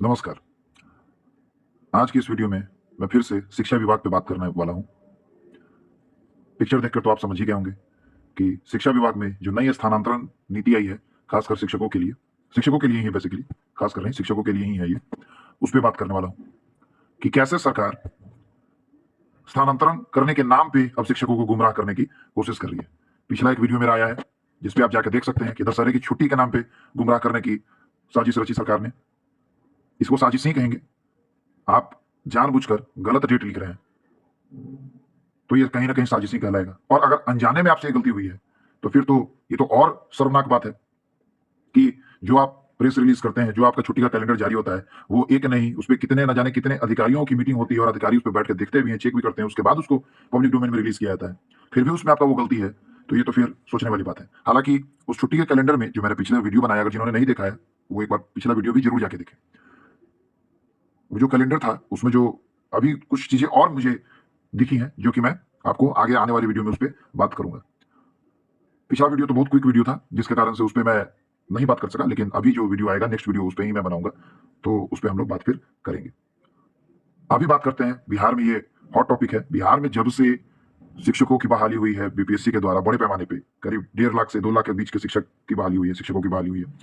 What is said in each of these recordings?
नमस्कार। आज की इस वीडियो में मैं फिर से शिक्षा विभाग पे बात करने वाला हूँ। पिक्चर देखकर तो आप समझ ही गए होंगे कि शिक्षा विभाग में जो नई स्थानांतरण नीति आई है, खासकर शिक्षकों के लिए ही बेसिकली, खासकर नहीं शिक्षकों के लिए ही है ये, उस पे बात करने वाला हूँ कि कैसे सरकार स्थानांतरण करने के नाम पे अब शिक्षकों को गुमराह करने की कोशिश कर रही है। पिछला एक वीडियो मेरा आया है, जिसपे आप जाके देख सकते हैं कि दशहरे की छुट्टी के नाम पे गुमराह करने की साजिश रची सरकार ने। इसको साजिश नहीं कहेंगे, आप जानबूझकर गलत डेट लिख रहे हैं, तो ये कहीं न कहीं साजिश ही कहलाएगा। और अगर अनजाने में आपसे ये गलती हुई है, तो फिर तो ये तो और शर्मनाक बात है कि जो आप प्रेस रिलीज़ करते हैं, जो आपका छुट्टी का कैलेंडर जारी होता है, वो एक नहीं, उसपे कितने न जाने कितने अधिकारियों की मीटिंग होती है और अधिकारी उसपे बैठ के देखते भी हैं, चेक भी करते हैं, उसके बाद उसको पब्लिक डोमेन में रिलीज़ किया जाता है। फिर भी उसमें आपका वो गलती है, तो ये तो फिर सोचने वाली बात है। हालाँकि उस छुट्टी के कैलेंडर में जो मैंने पिछला वीडियो बनाया, अगर जिन्होंने नहीं देखा है, वो एक बार पिछला वीडियो भी ज़रूर जाके देखें। वो जो कैलेंडर था, उसमें जो अभी कुछ चीज़ें और मुझे दिखी हैं, जो कि मैं आपको आगे आने वाली वीडियो में उसपे बात करूँगा। पिछला वीडियो तो बहुत क्विक वीडियो था, जिसके कारण से उसपे मैं नहीं बात कर सका, लेकिन अभी जो वीडियो आएगा, नेक्स्ट वीडियो उसपे ही मैं बनाऊँगा, तो उसपे हम लोग बात फिर करेंगे। अभी बात करते हैं, बिहार में ये हॉट टॉपिक है। बिहार में जब से शिक्षकों की बहाली हुई है बीपीएससी के द्वारा बड़े पैमाने पे, करीब 1.5 लाख से 2 लाख के बीच के शिक्षक की बहाली हुई है, शिक्षकों की बहाली हुई है।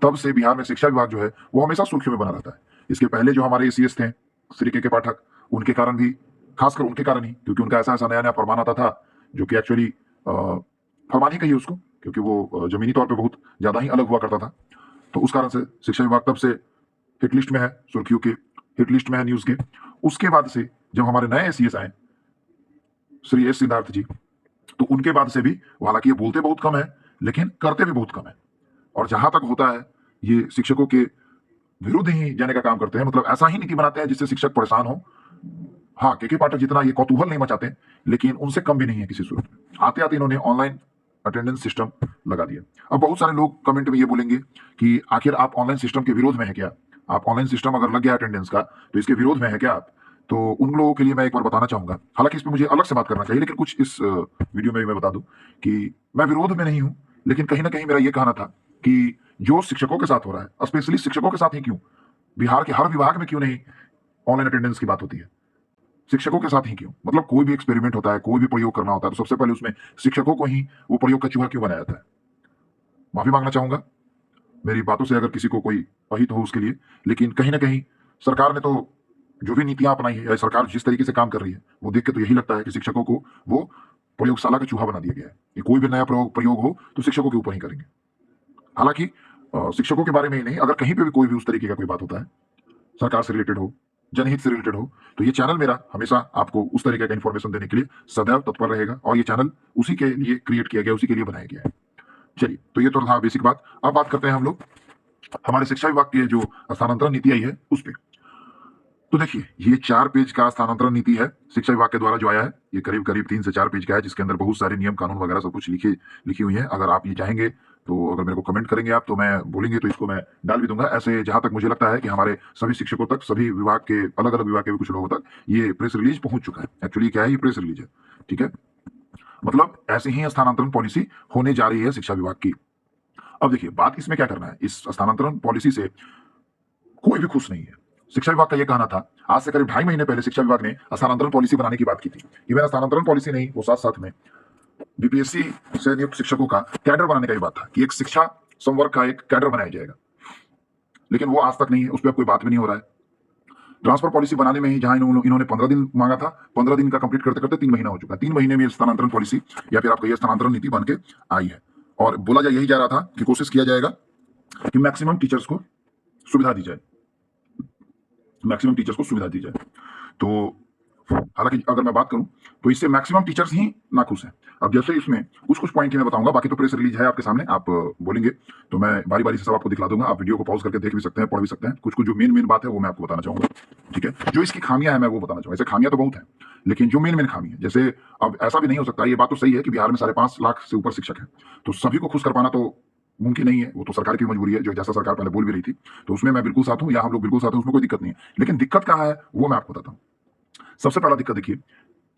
तब से बिहार में शिक्षा विभाग जो है, वो हमेशा सुर्खियों में बना रहता है। इसके पहले जो हमारे एसीएस थे, श्री के पाठक, उनके कारण भी, खासकर उनके कारण ही, क्योंकि उनका ऐसा-ऐसा नया-नया फरमान आता था, जो कि एक्चुअली फरमान ही कहिए उसको, क्योंकि वो ज़मीनी तौर पे बहुत ज़्यादा ही अलग हुआ करता था। तो उस कारण से शिक्षा विभाग तब से हिट लिस्ट में है, सुर्खियों के हिट लिस्ट में है न्यूज़ के। उसके बाद से जब हमारे नए एसीएस आए, श्री एस सिद्धार्थ जी, तो उनके बाद से भी, हालाँकि ये बोलते बहुत कम है, लेकिन करते भी बहुत कम है। और जहाँ तक होता है, ये शिक्षकों के विरुद्ध ही जाने का काम करते हैं, मतलब ऐसा ही नीति बनाते हैं जिससे शिक्षक परेशान हो। हाँ, के पाठक जितना ये कौतूहल नहीं मचाते, लेकिन उनसे कम भी नहीं है किसी सूरत में। आते-आते इन्होंने ऑनलाइन अटेंडेंस सिस्टम लगा दिया। अब बहुत सारे लोग कमेंट में ये बोलेंगे कि आखिर आप ऑनलाइन सिस्टम के विरोध में हैं क्या? आप ऑनलाइन सिस्टम अगर लग गया अटेंडेंस का, तो इसके विरोध में हैं क्या आप? तो उन लोगों के लिए मैं एक बार बताना चाहूँगा। हालाँकि इस पे मुझे अलग से बात करना चाहिए, लेकिन कुछ इस वीडियो में भी मैं बता दूँ कि मैं विरोध में नहीं हूँ, लेकिन कहीं न कहीं मेरा ये कहना था कि जो शिक्षकों के साथ हो रहा है, स्पेशली शिक्षकों के साथ ही क्यों? बिहार के हर विभाग में क्यों नहीं ऑनलाइन अटेंडेंस की बात होती है? शिक्षकों के साथ ही क्यों? मतलब कोई भी एक्सपेरिमेंट होता है, कोई भी प्रयोग करना होता है, तो सबसे पहले उसमें शिक्षकों को ही वो प्रयोग का चूहा क्यों बनाया जाता है? माफ़ी माँगना चाहूँगा, मेरी बातों से अगर किसी को कोई अहित हो उसके लिए, लेकिन कहीं न कहीं सरकार ने तो जो भी नीतियाँ अपनाई है, या सरकार जिस तरीके से काम कर रही है, वो देख के तो यही लगता है कि शिक्षकों को वो प्रयोगशाला का चूहा बना दिया गया है, कि कोई भी नया प्रयोग हो, तो शिक्षकों के ऊपर ही करेंगे। हालाँकि शिक्षकों के बारे में ही नहीं, अगर कहीं पे भी कोई भी उस तरीके का कोई बात होता है, सरकार से रिलेटेड हो, जनहित से रिलेटेड हो, तो ये चैनल मेरा हमेशा आपको उस तरीके का इन्फॉर्मेशन देने के लिए सदैव तत्पर रहेगा, और ये चैनल उसी के लिए क्रिएट किया गया, उसी के लिए बनाया गया है। चलिए, तो ये तो था बेसिक बात। अब बात करते हैं हम लोग हमारे शिक्षा विभाग की जो स्थानांतरण नीति आई है, उस पे। तो देखिए, ये 4 पेज का स्थानांतरण नीति है, शिक्षा विभाग के द्वारा जो आया है। ये करीब-करीब 3 से 4 पेज का है, जिसके अंदर बहुत सारे नियम, कानून वगैरह सब कुछ लिखी हुई हैं। अगर आप ये चाहेंगे, तो अगर मेरे को कमेंट करेंगे आप, तो मैं बोलेंगे तो इसको मैं डाल भी दूँगा। ऐसे जहाँ तक मुझे लगता है कि हमारे सभी शिक्षकों तक, सभी विभाग के, अलग-अलग विभाग के भी कुछ लोगों तक ये प्रेस रिलीज़ पहुँच चुका है। एक्चुअली क्या है, ये प्रेस रिलीज़ है, ठीक है? मतलब ऐसे ही स्थानांतरण पॉलिसी होने जा रही है शिक्षा विभाग की। अब देखिए, बात इसमें क्या करना है, इस स्थानांतरण पॉलिसी से कोई भी खुश नहीं है। शिक्षा विभाग का ये कहना था, आज से करीब ढाई महीने पहले शिक्षा विभाग ने स्थानांतरण पॉलिसी बनाने की बात की थी। इवन स्थानांतरण पॉलिसी नहीं, वो साथ-साथ में बीपीएससी से नियुक्त शिक्षकों का कैडर बनाने का भी बात था कि एक शिक्षा संवर्ग का एक कैडर बनाया जाएगा। लेकिन वो आज तक नहीं है, उस पे अब कोई बात भी नहीं हो रहा है। ट्रांसफर पॉलिसी बनाने में ही जहां इन्होंने 15 दिन मांगा था, 15 दिन का कंप्लीट करते-करते 3 महीना हो चुका है। 3 महीने में ये स्थानांतरण पॉलिसी, या फिर आप कहिए स्थानांतरण नीति बन के आई है। और बोला यही जा रहा था कि कोशिश किया जाएगा कि मैक्सिमम टीचर्स को सुविधा दी जाए। मैक्सिमम टीचर्स को सुविधा दी जाए। तो हालाँकि अगर मैं बात करूँ, तो इससे मैक्सिमम टीचर्स ही नाखुश हैं। अब जैसे इसमें कुछ-कुछ पॉइंट ही मैं बताऊँगा, बाकी तो प्रेस रिलीज़ है आपके सामने, आप बोलेंगे तो मैं बारी-बारी से सब आपको दिखला दूँगा। आप वीडियो को पॉज़ करके देख भी सकते हैं, पढ़ भी सकते हैं। कुछ-कुछ जो मेन-मेन बात है, वो मैं आपको बताना चाहूँगा, ठीक है? जो इसकी खामियाँ हैं, मैं वो बताना चाहूँगा। ऐसे खामियाँ तो बहुत हैं, लेकिन जो मेन-मेन खामी है, जैसे अब ऐसा भी नहीं हो सकता, ये बात तो सही है कि बिहार में 5.5 लाख से ऊपर शिक्षक हैं, तो सभी को खुश कर पाना तो मुमकिन नहीं है, वो तो सरकार की मजबूरी है, जो जैसा सरकार पहले बोल भी रही थी। तो उसमें मैं बिल्कुल साथ हूँ, या हम लोग बिल्कुल साथ हैं, उसमें कोई दिक्कत नहीं है। लेकिन दिक्कत कहाँ है, वो मैं आपको बताता हूँ। सबसे पहला दिक्कत देखिए,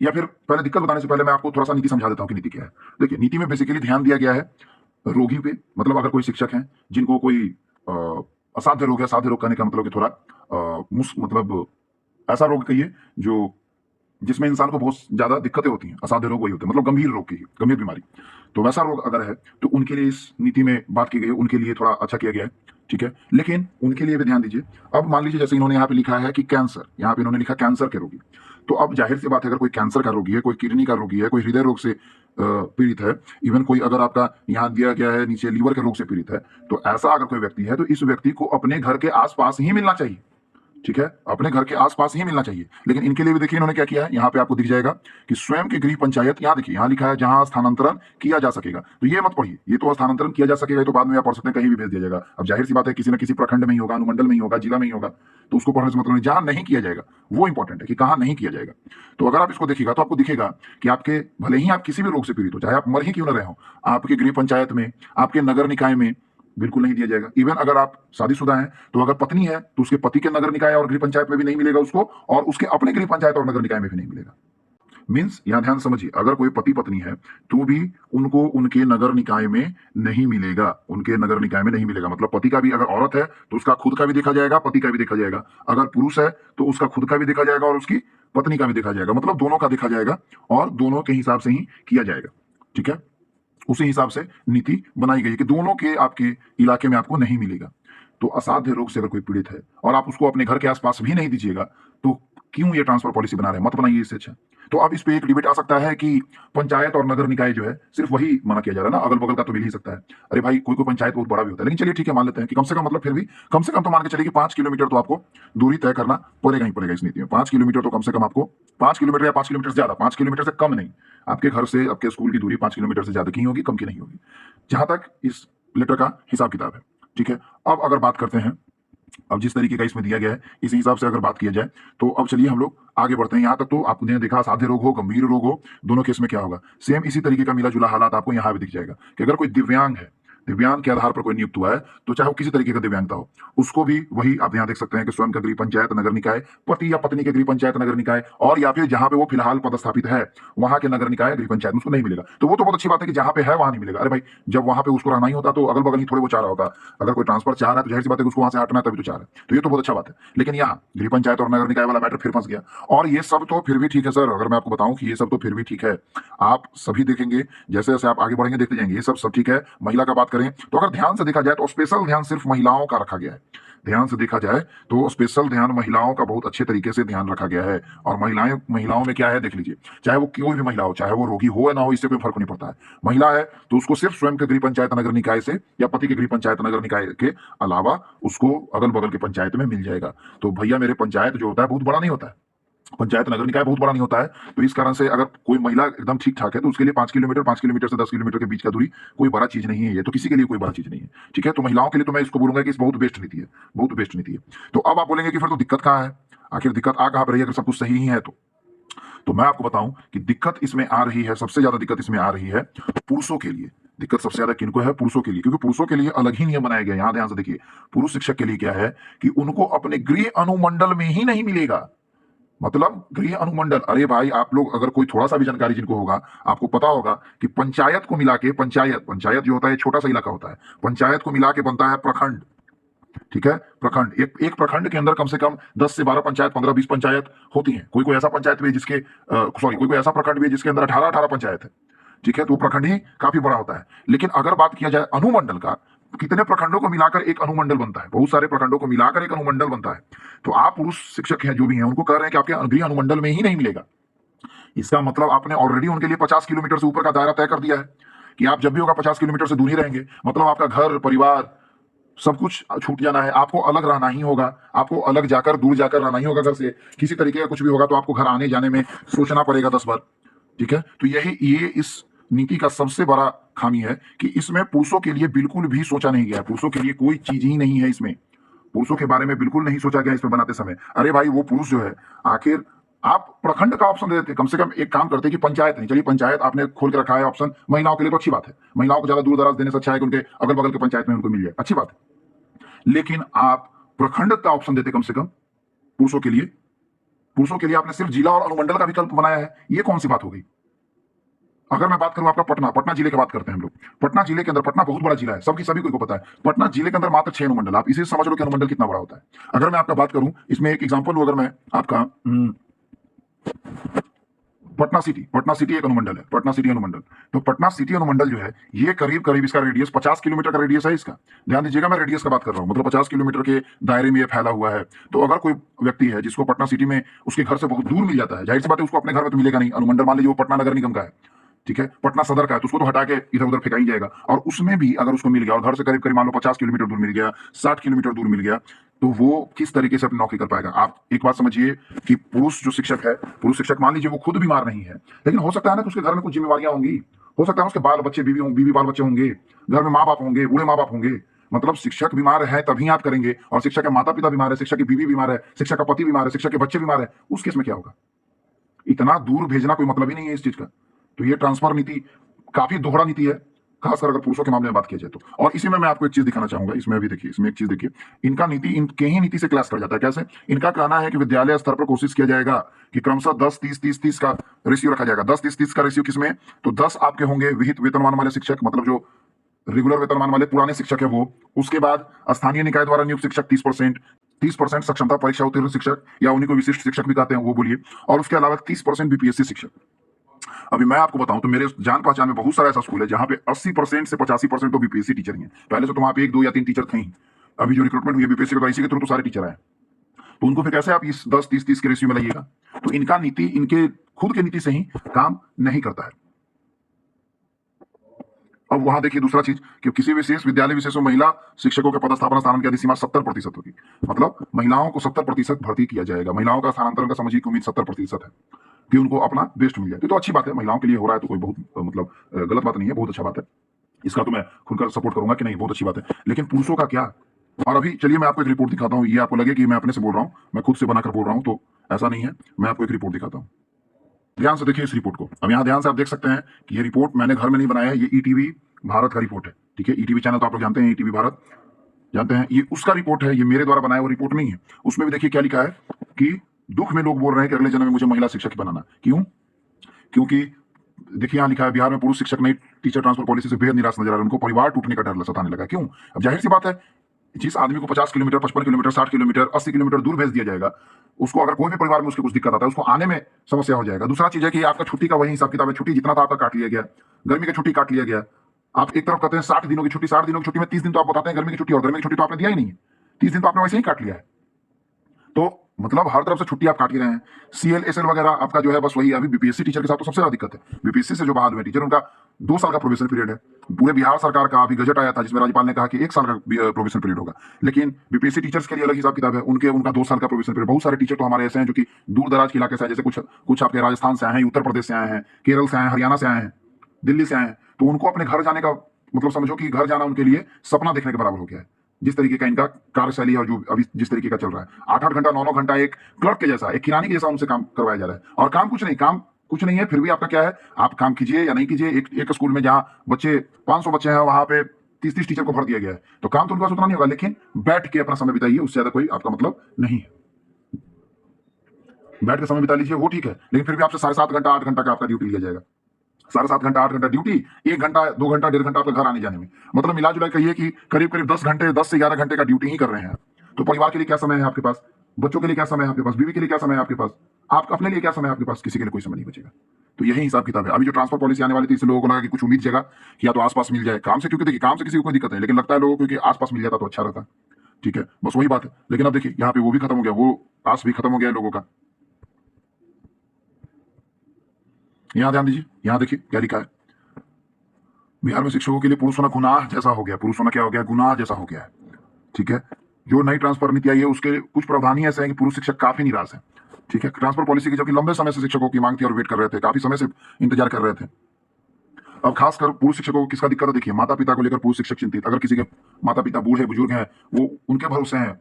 या फिर पहले दिक्कत बताने से पहले मैं आपको थोड़ा-सा नीति समझा देता हूँ कि नीति क्या है। देखिए, नीति में बेसिकली ध्यान दिया गया है रोगी पे, मतलब अगर कोई शिक्षक हैं जिनको कोई असाध्य रोग है। असाध्य रोग कहने का मतलब कि थोड़ा मतलब ऐसा रोग कहिए जो जिसमें इंसान को बहुत ज्यादा दिक्कतें होती हैं। असाध्य रोग वही होते हैं, मतलब गंभीर रोग की, गंभीर बीमारी। तो वैसा रोग अगर है तो उनके लिए इस नीति में बात की गई है, उनके लिए थोड़ा अच्छा किया गया है, ठीक है। लेकिन उनके लिए भी ध्यान दीजिए। अब मान लीजिए जैसे इन्होंने यहाँ पे लिखा है कि कैंसर, यहाँ पे इन्होंने लिखा कैंसर के रोगी। तो अब जाहिर सी बात है, अगर कोई कैंसर का रोगी है, कोई किडनी का रोगी है, कोई हृदय रोग से पीड़ित है, इवन कोई अगर आपका यहाँ दिया गया है नीचे लीवर के रोग से पीड़ित है, तो ऐसा अगर कोई व्यक्ति है तो इस व्यक्ति को अपने घर के आसपास ही मिलना चाहिए, ठीक है, अपने घर के आसपास ही मिलना चाहिए। लेकिन इनके लिए भी देखिए इन्होंने क्या किया है, यहाँ पे आपको दिख जाएगा कि स्वयं की गृह पंचायत, यहाँ देखिए यहाँ लिखा है जहां स्थानांतरण किया जा सकेगा। तो ये मत पढ़िए, ये तो स्थानांतरण किया जा सकेगा, ये तो बाद में आप पढ़ सकते हैं, कहीं भी भेज दिया जाएगा। अब जाहिर सी बात है किसी न किसी प्रखंड में ही होगा, अनुमंडल में ही होगा, जिला में ही होगा, तो उसको पढ़ने से मतलब नहीं। जहां नहीं किया जाएगा वो इंपॉर्टेंट है कि कहां नहीं किया जाएगा। तो अगर आप इसको देखिएगा तो आपको दिखेगा कि आपके भले ही आप किसी भी रोग से पीड़ित हो, चाहे आप मर ही क्यों न रहे हो, आपके गृह पंचायत में, आपके नगर निकाय में बिल्कुल नहीं दिया जाएगा। इवन अगर आप शादीशुदा हैं तो अगर पत्नी है तो उसके पति के नगर निकाय और गृह पंचायत में भी नहीं मिलेगा उसको, और उसके अपने गृह पंचायत और नगर निकाय में भी नहीं मिलेगा। मीन्स यहां ध्यान समझिए, अगर कोई पति पत्नी है तो भी उनको उनके नगर निकाय में नहीं मिलेगा, उनके नगर निकाय में नहीं मिलेगा। मतलब पति का भी, अगर औरत है तो उसका खुद का भी देखा जाएगा, पति का भी देखा जाएगा। अगर पुरुष है तो उसका खुद का भी देखा जाएगा और उसकी पत्नी का भी देखा जाएगा। मतलब दोनों का देखा जाएगा और दोनों के हिसाब से ही किया जाएगा, ठीक है। उसी हिसाब से नीति बनाई गई है कि दोनों के आपके इलाके में आपको नहीं मिलेगा। तो असाध्य रोग से अगर कोई पीड़ित है और आप उसको अपने घर के आसपास भी नहीं दीजिएगा, तो क्यों ये ट्रांसफर पॉलिसी बना रहे हैं? मत बनाइए इससे अच्छा। तो अब इस पे एक डिबेट आ सकता है कि पंचायत और नगर निकाय जो है सिर्फ वही मना किया जा रहा है ना, अगल बगल का तो मिल ही सकता है। अरे भाई, कोई कोई पंचायत बहुत बड़ा भी होता है, लेकिन चलिए ठीक है, मान लेते हैं कि कम से कम, मतलब फिर भी कम से कम तो मान के चलिए कि 5 किलोमीटर तो आपको दूरी तय करना पड़ेगा ही पड़ेगा इस नीति में। 5 किलोमीटर तो कम से कम आपको, 5 किलोमीटर या 5 किलोमीटर से ज्यादा, 5 किलोमीटर से कम नहीं। आपके घर से आपके स्कूल की दूरी 5 किलोमीटर से ज्यादा की होगी, कम की नहीं होगी, जहां तक इस लेटर का हिसाब किताब है, ठीक है। अब अगर बात करते हैं, अब जिस तरीके का इसमें दिया गया है इस हिसाब से अगर बात किया जाए तो अब चलिए हम लोग आगे बढ़ते हैं। यहां तक तो आपने देखा साध्य रोग हो, गंभीर रोग हो, दोनों केस में क्या होगा, सेम इसी तरीके का मिला जुला हालात आपको यहां भी दिख जाएगा कि अगर कोई दिव्यांग है, दिव्यांग के आधार पर कोई नियुक्त हुआ है, तो चाहे वो किसी तरीके का दिव्यांगता हो, उसको भी वही आप यहां देख सकते हैं कि स्वयं का गृह पंचायत नगर निकाय, पति या पत्नी के गृह पंचायत नगर निकाय, और या फिर जहां पे वो फिलहाल पदस्थापित है वहां के नगर निकाय गृह पंचायत में उसको नहीं मिलेगा। तो वो तो बहुत अच्छी बात है कि जहां पे है वहां नहीं मिलेगा। अरे भाई, जब वहां पे उसको रहना ही होता तो अगल बगल ही थोड़े वो चाह रहा होता। अगर कोई ट्रांसफर चाह रहा है तो जाहिर सी बात है कि उसको वहां से हटना है, तभी तो चाह रहा है। तो ये तो बहुत अच्छा बात है। लेकिन यहाँ गृह पंचायत और नगर निकाय वाला मैटर फिर फंस गया। और ये सब तो फिर भी ठीक है सर, अगर मैं आपको बताऊं कि ये सब तो फिर भी ठीक है, आप सभी देखेंगे जैसे जैसे आप आगे बढ़ेंगे देखते जाएंगे, ये सब ठीक है। महिला का बात करें तो अगर ध्यान से देखा जाए तो स्पेशल ध्यान सिर्फ महिलाओं का रखा गया है। ध्यान से देखा जाए तो स्पेशल ध्यान महिलाओं का बहुत अच्छे तरीके से ध्यान रखा गया है। और महिलाओं में क्या है देख लीजिए, चाहे वो कोई भी महिला हो, चाहे वो रोगी हो या ना हो, इससे कोई फर्क नहीं पड़ता है। महिला है तो उसको सिर्फ स्वयं के गृह पंचायत नगर निकाय से या पति के गृह पंचायत नगर निकाय के अलावा उसको अगल बगल के पंचायत में मिल जाएगा। तो भैया मेरे, पंचायत जो होता है बहुत बड़ा नहीं होता है, पंचायत नगर निकाय बहुत बड़ा नहीं होता है। तो इस कारण से अगर कोई महिला एकदम ठीक ठाक है तो उसके लिए 5 किलोमीटर, 5 किलोमीटर से 10 किलोमीटर के बीच का दूरी कोई बड़ा चीज नहीं है। ये तो किसी के लिए कोई बड़ा चीज नहीं है, ठीक है। तो महिलाओं के लिए तो मैं इसको बोलूंगा कि इस बहुत बेस्ट नीति है, बहुत बेस्ट नीति है। तो अब आप बोलेंगे कि फिर तो दिक्कत कहाँ है, आखिर दिक्कत आ कहाँ पर रही है अगर सब कुछ सही ही है तो मैं आपको बताऊं कि दिक्कत इसमें आ रही है, सबसे ज्यादा दिक्कत इसमें आ रही है पुरुषों के लिए। दिक्कत सबसे ज्यादा किनको है? पुरुषों के लिए, क्योंकि पुरुषों के लिए अलग ही नियम बनाया गया। यहां ध्यान से देखिए, पुरुष शिक्षक के लिए क्या है कि उनको अपने गृह अनुमंडल में ही नहीं मिलेगा। मतलब गृह अनुमंडल, अरे भाई आप लोग अगर कोई थोड़ा सा भी जानकारी जिनको होगा, आपको पता होगा कि पंचायत को मिला के, पंचायत जो होता है छोटा सा इलाका होता है, पंचायत को मिला के बनता है प्रखंड, ठीक है। प्रखंड, एक प्रखंड के अंदर कम से कम 10 से 12 पंचायत, 15-20 पंचायत होती हैं। कोई कोई ऐसा पंचायत भी है जिसके कोई कोई ऐसा प्रखंड भी है जिसके अंदर 18-18 पंचायत है, ठीक है। तो प्रखंड ही काफी बड़ा होता है। लेकिन अगर बात किया जाए अनुमंडल का, कितने प्रखंडों को मिलाकर एक अनुमंडल बनता है, बहुत सारे प्रखंडों को मिलाकर एक अनुमंडल बनता है। तो आप पुरुष शिक्षक हैं जो भी हैं, उनको कह रहे हैं कि आपके गृह अनुमंडल में ही नहीं मिलेगा। इसका मतलब आपने ऑलरेडी उनके लिए 50 किलोमीटर से ऊपर का दायरा तय कर दिया है कि आप जब भी होगा 50 किलोमीटर से दूर ही रहेंगे। मतलब आपका घर परिवार सब कुछ छूट जाना है, आपको अलग रहना ही होगा, आपको अलग जाकर, दूर जाकर रहना ही होगा घर से। किसी तरीके का कुछ भी होगा तो आपको घर आने जाने में सोचना पड़ेगा 10 बार, ठीक है। तो ये इस नीति का सबसे बड़ा खामी है कि इसमें पुरुषों के लिए बिल्कुल भी सोचा नहीं गया। पुरुषों के लिए कोई चीज ही नहीं है इसमें, पुरुषों के बारे में बिल्कुल नहीं सोचा गया इसमें बनाते समय। अरे भाई, वो पुरुष जो है, आखिर आप प्रखंड का ऑप्शन दे देते, कम से कम एक काम करते कि पंचायत नहीं, चलिए पंचायत आपने खोल के रखा है ऑप्शन महिलाओं के लिए, तो अच्छी बात है। महिलाओं को ज्यादा दूर दराज देने से अच्छा है कि उनके अगल बगल के पंचायत में उनको मिल जाए, अच्छी बात है। लेकिन आप प्रखंड का ऑप्शन देते कम से कम पुरुषों के लिए। पुरुषों के लिए आपने सिर्फ जिला और अनुमंडल का विकल्प बनाया है, ये कौन सी बात हो गई? अगर मैं बात करूं आपका पटना जिले की बात करते हैं हम लोग। पटना जिले के अंदर, पटना बहुत बड़ा जिला है, सबकी सभी को पता है। पटना जिले के अंदर मात्र 6 अनुमंडल। आप इसे समझ लो कि अनुमंडल कितना बड़ा होता है। अगर मैं आपका बात करूं, इसमें एक एग्जांपल लूं, अगर मैं आपका पटना सिटी एक अनुमंडल है, पटना सिटी अनुमंडल। तो पटना सिटी अनुमंडल जो है, ये करीब करीब इसका रेडियस 50 किलोमीटर का रेडियस है इसका। ध्यान दीजिएगा, मैं रेडियस का बात कर रहा हूं, मतलब 50 किलोमीटर के दायरे में ये फैला हुआ है। तो अगर कोई व्यक्ति है जिसको पटना सिटी में उसके घर से बहुत दूर मिल जाता है, जाहिर सी बात है उसको अपने घर में तो मिलेगा नहीं। अनुमंडल मान लीजिए वो पटना नगर निगम का है, ठीक है, पटना सदर का है, तो उसको तो हटा के इधर उधर फेंका ही जाएगा। और उसमें भी अगर उसको मिल गया, और घर से करीब करीब मान लो 50 किलोमीटर दूर मिल गया, 60 किलोमीटर दूर मिल गया, तो वो किस तरीके से अपनी नौकरी कर पाएगा। आप एक बात समझिए कि पुरुष जो शिक्षक है, पुरुष शिक्षक मान लीजिए वो खुद बीमार नहीं है, लेकिन हो सकता है ना कि उसके घर में कुछ जिम्मेवारियां होंगी, हो सकता है उसके बाल बच्चे, बीवी बाल बच्चे होंगे, घर में माँ बाप होंगे, बूढ़े माँ बाप होंगे। मतलब शिक्षक बीमार है तभी आप करेंगे, और शिक्षक के माता पिता बीमार है, शिक्षक की बीवी बीमार है, शिक्षक का पति बीमार है, शिक्षक के बच्चे बीमार है, उस केस में क्या होगा। इतना दूर भेजना कोई मतलब ही नहीं है इस चीज का। तो ये ट्रांसफर नीति काफी दोहरा नीति है, खासकर अगर पुरुषों के मामले में बात की जाए तो। और इसी में मैं आपको एक चीज दिखाना चाहूंगा, इसमें अभी देखिए, इसमें एक चीज देखिए, इनका नीति इनके ही नीति से क्लास कर जाता है। कैसे? इनका कहना है कि विद्यालय स्तर पर कोशिश किया जाएगा कि क्रमशः 10-30-30-30 का रेशियो रखा जाएगा। 10-30-30 का रेशियो किसमें? तो 10 आपके होंगे विहित वेतनमान वाले शिक्षक, मतलब जो रेगुलर वेतनमान वाले पुराने शिक्षक है वो। उसके बाद स्थानीय निकाय द्वारा नियुक्त शिक्षक 30%, 30% सक्षमता परीक्षा उत्तीर्ण शिक्षक, या उन्हीं को विशिष्ट शिक्षक भी कहते हैं, वो बोलिए। और उसके अलावा 30% बीपीएससी शिक्षक। अभी मैं आपको बताऊं तो मेरे जान पहचान में बहुत सारा ऐसा स्कूल है जहां पे 80% से 85% तो बीपीएससी टीचर ही हैं। पहले से तो वहां पे 1, 2 या 3 टीचर थे ही। अभी जो रिक्रूटमेंट हुई है बीपीएससी के, तो इसी के थ्रू तो सारे टीचर आए। तो उनको फिर कैसे आप इस 10-30-30 के रेशियो में लाइएगा? तो इनका नीति इनके खुद के नीति से ही काम नहीं करता है। अब वहां देखिए दूसरा चीज कि किसी विशेष विद्यालय विशेष में महिला शिक्षकों के पदस्थापना स्थानांतरण की अधिसीमा 70% होगी। मतलब महिलाओं को 70% भर्ती किया जाएगा। महिलाओं का स्थानांतरण का समझिए कि उम्मीद 70% है कि उनको अपना बेस्ट मिल जाए। तो अच्छी बात है, महिलाओं के लिए हो रहा है तो कोई बहुत मतलब गलत बात नहीं है, बहुत अच्छा बात है। इसका तो मैं खुलकर सपोर्ट करूंगा कि नहीं, बहुत अच्छी बात है। लेकिन पुरुषों का क्या? और अभी चलिए मैं आपको एक रिपोर्ट दिखाता हूँ, ये आपको लगे कि मैं अपने से बोल रहा हूँ, मैं खुद से बनाकर बोल रहा हूँ, तो ऐसा नहीं है। मैं आपको एक रिपोर्ट दिखाता हूँ, ध्यान से देखिए इस रिपोर्ट को। अब यहाँ ध्यान से आप देख सकते हैं कि ये रिपोर्ट मैंने घर में नहीं बनाया है, ये ईटीवी भारत का रिपोर्ट है, ठीक है। ईटीवी चैनल तो आप लोग जानते हैं, ईटीवी भारत जानते हैं, ये उसका रिपोर्ट है, ये मेरे द्वारा बनाया हुआ रिपोर्ट नहीं है। उसमें भी देखिए क्या लिखा है कि दुख में लोग बोल रहे हैं कि अगले जन्म में मुझे महिला शिक्षक बनाना। क्यों? क्योंकि देखिए यहाँ लिखा है, बिहार में पुरुष शिक्षक नई टीचर ट्रांसफर पॉलिसी से बेहद निराश नजर आ रहे हैं, उनको परिवार टूटने का डर सताने लगा। क्यों? अब जाहिर सी बात है, जिस आदमी को 50 किलोमीटर, 55 किलोमीटर, 60 किलोमीटर, 80 किलोमीटर दूर भेज दिया जाएगा, उसको अगर कोई भी परिवार में उसको कुछ दिक्कत आता है, उसको आने में समस्या हो जाएगा। दूसरा चीज है कि आपका छुट्टी का वही हिसाब किताब है, छुट्टी जितना था आपका काट लिया गया, गर्मी की छुट्टी काट लिया गया। आप एक तरफ कहते हैं 60 दिनों की छुट्टी, 60 दिनों की छुट्टी में 30 दिन तो आप बताते हैं गर्मी की छुट्टी, और गर्मी की छुट्टी तो आपने दिया ही नहीं है, 30 दिन तो आपने वैसे ही काट लिया है। तो मतलब हर तरफ से छुट्टी आप काट ही रहे हैं। सीएलएसएल वगैरह आपका जो है बस वही। अभी बीपीएससी टीचर के साथ तो सबसे ज्यादा दिक्कत है। बीपीएससी से जो बहाल हुए टीचर, उनका 2 साल का प्रोबेशन पीरियड है। पूरे बिहार सरकार का अभी गजट आया था जिसमें राज्यपाल ने कहा कि 1 साल का प्रोबेशन पीरियड होगा, लेकिन बीपीएससी टीचर्स के लिए अलग हिसाब किताब है, उनका 2 साल का प्रोबेशन पीरियड। बहुत सारे टीचर तो हमारे ऐसे हैं जो कि दूर दराज के इलाके से हैं, जैसे कुछ आपके राजस्थान से आए हैं, उत्तर प्रदेश से आए हैं, केरल से आए हैं, हरियाणा से आए हैं, दिल्ली से आए हैं। तो उनको अपने घर जाने का मतलब समझो कि घर जाना उनके लिए सपना देखने के बराबर हो गया है। जिस तरीके का इनका कार्यशैली और जो अभी जिस तरीके का चल रहा है, 8-8 घंटा 9-9 घंटा एक क्लर्क के जैसा, एक किरानी के जैसा उनसे काम करवाया जा रहा है। और काम कुछ नहीं है, फिर भी आपका क्या है, आप काम कीजिए या नहीं कीजिए। एक स्कूल में जहां 500 बच्चे हैं, वहां पे 30-30 टीचर को भर दिया गया है। तो काम तो उनका उतना नहीं होगा, लेकिन बैठ के अपना समय बिताइए, उससे ज्यादा कोई आपका मतलब नहीं है। बैठ के समय बिता लीजिए, वो ठीक है, लेकिन फिर भी आपसे 7.5 घंटा 8 घंटा का आपका ड्यूटी लिया जाएगा। 7.5 घंटा 8 घंटा ड्यूटी, 1 घंटा 2 घंटा 1.5 घंटा आपका घर आने जाने में, मतलब मिला जुला कहिए कि करीब करीब 10 घंटे, 10 से 11 घंटे का ड्यूटी ही कर रहे हैं। तो परिवार के लिए क्या समय है आपके पास? बच्चों के लिए क्या समय है आपके पास? बीवी के लिए क्या समय है आपके पास? आप अपने लिए क्या समय है आपके पास? किसी के लिए कोई समय नहीं बचेगा। तो यही हिसाब किताब है। अभी जो ट्रांसफर पॉलिसी आने वाली थी, इससे लोगों को लगा कि कुछ उम्मीद जगह कि या तो आसपास मिल जाए काम से, क्योंकि देखिए काम से किसी को कोई दिक्कत नहीं, लेकिन लगता है लोगों को कि आसपास मिल जाता तो अच्छा रहता। ठीक है, बस वही बात है। लेकिन अब देखिए यहाँ पे वो भी खत्म हो गया, वो आस भी खत्म हो गया लोगों का। यहाँ ध्यान दीजिए, यहाँ देखिए क्या लिखा है, बिहार में शिक्षकों के लिए पुरुष होना गुनाह जैसा हो गया। पुरुष होना क्या हो गया? गुनाह जैसा हो गया है। ठीक है, जो नई ट्रांसफर नीति आई है उसके कुछ प्रावधान ही ऐसे हैं कि पुरुष शिक्षक काफी निराश है। ठीक है, ट्रांसफर पॉलिसी की, जबकि लंबे समय से शिक्षकों की मांग थी और वेट कर रहे थे, काफी समय से इंतजार कर रहे थे। अब खासकर पुरुष शिक्षकों को किसका दिक्कत है? देखिए, माता पिता को लेकर पुरुष शिक्षक चिंतित। अगर किसी के माता पिता बूढ़े बुजुर्ग हैं, वो उनके भरोसे हैं,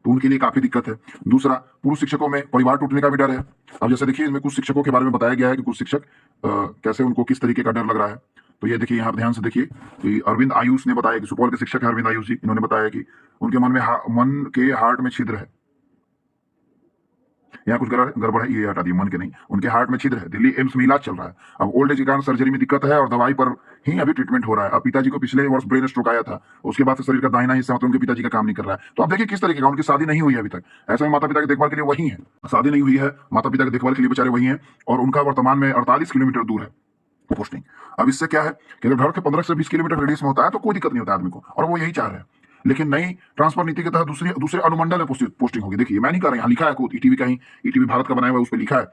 तो उनके लिए काफी दिक्कत है। दूसरा, पुरुष शिक्षकों में परिवार टूटने का भी डर है। अब जैसे देखिए, इसमें कुछ शिक्षकों के बारे में बताया गया है कि कुछ शिक्षक कैसे उनको किस तरीके का डर लग रहा है। तो ये देखिए, यहाँ ध्यान से देखिए कि अरविंद आयुष ने बताया कि सुपौल के शिक्षक है अरविंद आयुष जी, इन्होंने बताया कि उनके मन के हार्ट में छिद्र है। यहाँ कुछ गड़बड़ है, ये हटा दिए, मन के नहीं, उनके हार्ट में छिद्र है, दिल्ली एम्स में इलाज चल रहा है। अब ओल्ड एज के कारण सर्जरी में दिक्कत है और दवाई पर ही अभी ट्रीटमेंट हो रहा है। अब पिताजी को पिछले वर्ष ब्रेन स्ट्रोक आया था, उसके बाद से शरीर का दाहिना हिस्सा मतलब उनके पिताजी का काम नहीं कर रहा है। तो आप देखिए किस तरीके का, उनकी शादी नहीं हुई है अभी तक, ऐसे में माता पिता की देखभाल के लिए वही है, शादी नहीं हुई है, माता पिता की देखभाल के लिए बेचारे वही हैं, और उनका वर्तमान में 48 किलोमीटर दूर है पोस्टिंग। अब इससे क्या है कि अगर घर के 15 से 20 किलोमीटर रेडियस में होता है तो कोई दिक्कत नहीं होता आदमी को, और वो यही चाह रहे हैं। लेकिन नई ट्रांसफर नीति के तहत दूसरे अनुमंडल में पोस्टिंग होगी। देखिए मैं नहीं कर रहा, यहाँ लिखा है खुद, ईटीवी का ही, ईटीवी भारत का बनाया हुआ है, उस पर लिखा है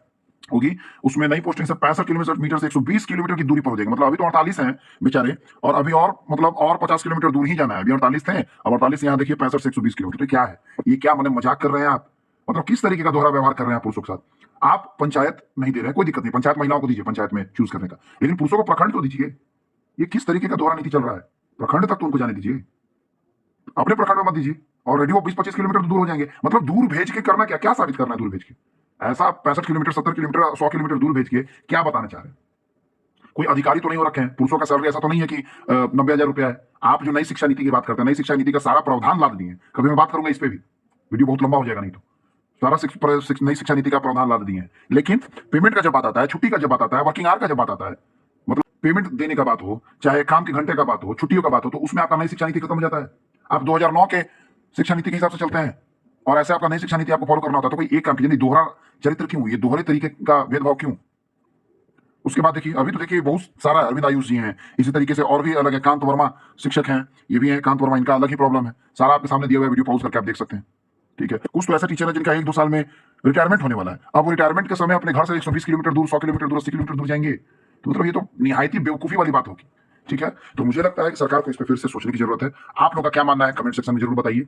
होगी। उसमें नई पोस्टिंग से 65 किलोमीटर से 120 किलोमीटर की दूरी पर हो जाएगी। मतलब अभी तो 48 है बेचारे, और अभी और मतलब और 50 किलोमीटर दूर ही जाना है। अभी 48 थे, अब 48 यहाँ देखिए 65 से 120 किलोमीटर। तो क्या है ये, क्या मतलब मजाक कर रहे हैं आप? मतलब किस तरीके का दोहरा व्यवहार कर रहे हैं आप पुरुषों के साथ? आप पंचायत नहीं दे रहे हैं, कोई दिक्कत नहीं, पंचायत महिलाओं को दीजिए पंचायत में चूज करने का, लेकिन पुरुषों को प्रखंड तो दीजिए। ये किस तरीके का दोहरा नीति चल रहा है? प्रखंड तक तो उनको जाने दीजिए, अपने प्रखंड में मत दीजिए, ऑलरेडी वो 20-25 किलोमीटर तो दूर हो जाएंगे। मतलब दूर भेज के करना क्या, क्या साबित करना है दूर भेज के? ऐसा 65 किलोमीटर, 70 किलोमीटर, 100 किलोमीटर दूर भेज के क्या बताना चाह रहे हैं? कोई अधिकारी तो नहीं हो रखे हैं, पुरुषों का सैलरी ऐसा तो नहीं है कि 90,000 रुपया है। आप जो नई शिक्षा नीति की बात करते हैं, नई शिक्षा नीति का सारा प्रावधान लाद दिए हैं, कभी मैं बात करूंगा इस पे भी, वीडियो बहुत लंबा हो जाएगा नहीं तो। सारा नई शिक्षा नीति का प्रावधान लाद दिए हैं, लेकिन पेमेंट का जब बात आता है, छुट्टी का जब बात आता है, वर्किंग आवर का जब बात आता है, मतलब पेमेंट देने का बात हो, चाहे काम के घंटे का बात हो, छुट्टियों का बात हो, तो उसमें आपका नई शिक्षा नीति खत्म हो जाता है। आप 2009 के शिक्षा नीति के हिसाब से चलते हैं, और ऐसे आपका नई शिक्षा नीति आपको फॉलो करना होता है। तो कोई एक काम कीजिए, दोहरा चरित्र क्यों, ये दोहरे तरीके का भेदभाव क्यों? उसके बाद देखिए, अभी तो देखिए बहुत सारा, अरविंद आयुष जी हैं, इसी तरीके से और भी अलग है, कांत वर्मा शिक्षक हैं, ये भी हैं कांत वर्मा, इनका अलग ही प्रॉब्लम है। सारा आपके सामने दिया हुआ वीडियो पॉज करके आप देख सकते हैं, ठीक है। कुछ तो ऐसे टीचर है जिनका 1-2 साल में रिटायरमेंट होने वाला है। अब वो रिटायरमेंट के समय अपने घर से 120 किलोमीटर दूर, 100 किलोमीटर दूर, 80 किलोमीटर दूर जाएंगे, तो मतलब ये तो निहायत ही बेवकूफी वाली बात होगी, ठीक है। तो मुझे लगता है कि सरकार को इस पर फिर से सोचने की जरूरत है। आप लोगों का क्या मानना है कमेंट सेक्शन में जरूर बताइए।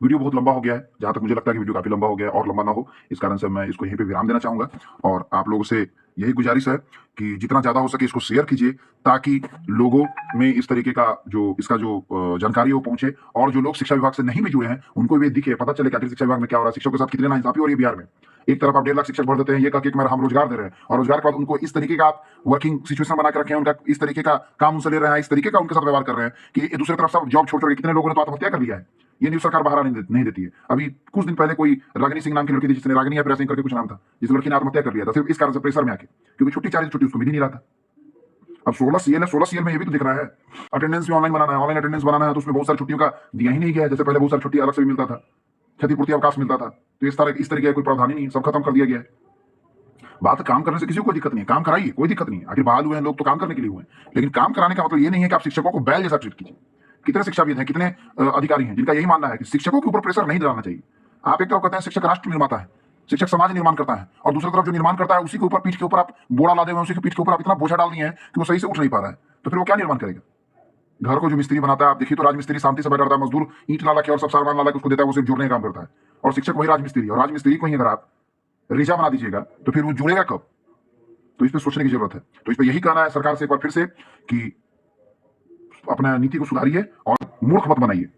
वीडियो बहुत लंबा हो गया है, जहां तक मुझे लगता है कि वीडियो काफी लंबा हो गया है, और लंबा ना हो इस कारण से मैं इसको यहीं पे विराम देना चाहूंगा। और आप लोगों से यही गुजारिश है कि जितना ज्यादा हो सके इसको शेयर कीजिए, ताकि लोगों में इस तरीके का जो इसका जो जानकारी है वो पहुंचे, और जो लोग शिक्षा विभाग से नहीं भी जुड़े हैं उनको भी दिखे, पता चले कि आखिर शिक्षा विभाग में क्या हो रहा है, शिक्षकों के साथ कितनी नाइंसाफी हो रही है बिहार में। एक तरफ आप 1.5 लाख शिक्षक भर देते हैं, ये कहकर हम रोजगार दे रहे हैं, और रोजगार के बाद उनको इस तरीके का आप वर्किंग सिचुएशन बना के रखे हैं, उनका इस तरीके का काम उनसे ले रहे हैं, इस तरीके का उनके साथ व्यवहार कर रहे हैं कि दूसरी तरफ सब जॉब छोड़ छोड़ के कितने लोगों ने तो आत्महत्या कर लिया है। ये न्यूज सरकार बाहर नहीं देती है। अभी कुछ दिन पहले कोई रागिनी सिंह नाम की लड़की थी, जिसने रागिनी या फिर ऐसे ही करके कुछ नाम था, जिस लड़की ने आत्महत्या कर लिया था सिर्फ इस कारण से, प्रेशर में आके, क्योंकि छुट्टी 4 छुट्टी उसको मिल ही नहीं रहा था। अब 16 सीएल है, 16 सीएल में ये भी तो दिख रहा है अटेंडेंस भी ऑनलाइन बनाना है, ऑनलाइन अटेंडेंस बनाना है, तो उसमें बहुत सारी छुट्टियों का दिया ही नहीं गया है। जैसे पहले बहुत सारी छुट्टी अलग से भी मिलता था, क्षतिपूर्ति अवकाश मिलता था, तो इस तरीके का कोई प्रावधान ही नहीं, सब खत्म कर दिया गया है। बात काम करने से किसी को कोई दिक्कत नहीं है, काम कराइए, कोई दिक्कत नहीं है, आखिर बहाल हुए हैं लोग तो काम करने के लिए हुए हैं। लेकिन काम कराने का मतलब ये नहीं है कि आप शिक्षकों को बैल जैसा ट्रीट कीजिए। कितने शिक्षाविद हैं, कितने अधिकारी हैं जिनका यही मानना है कि शिक्षकों के ऊपर प्रेशर नहीं डालना चाहिए। आप एक तरफ कहते हैं शिक्षक राष्ट्र निर्माता है, शिक्षक समाज निर्माण करता है, और दूसरी तरफ जो निर्माण करता है उसी के ऊपर, पीठ के ऊपर आप बोरा लादे हुए, उसी के पीठ के ऊपर आप इतना बोझा डाल दिए हैं कि वो सही से उठ नहीं पा रहा है, तो फिर वो क्या निर्माण करेगा? घर को जो मिस्त्री बनाता है, आप देखिए तो राजमिस्त्री शांति से बैठा रहता है, मजदूर ईंट ला के और सब सामान ला के उसको देता है, वो सिर्फ जुड़ने का काम करता है। और शिक्षक वही राजमिस्त्री, और राजमिस्त्री को ही अगर आप रेजा बना दीजिएगा तो फिर वो जुड़ेगा कब? तो इस पर सोचने की जरूरत है। तो इस पर यही कहना है सरकार से एक बार फिर से कि अपना नीति को सुधारिए और मूर्ख मत बनाइए।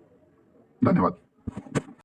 धन्यवाद।